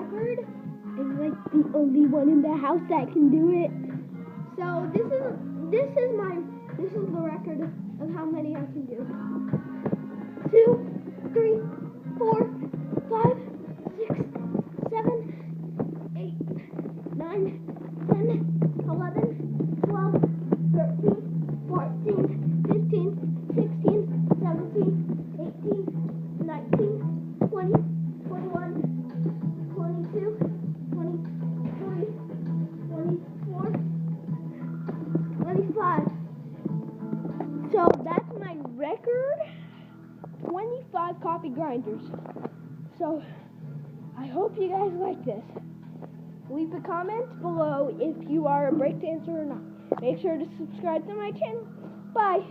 record. I'm like the only one in the house that can do it. So this is the record of how many I can do. 2, 3, 4, 5, 6, 7, 8, 9, 10, 11, 12, 13, 14, 15, 16, 17, 18, 19, 20, 21, 22, 23, 24, 25. So that's my record. 25 coffee grinders. So I hope you guys like this. Leave a comment below if you are a breakdancer or not. Make sure to subscribe to my channel. Bye.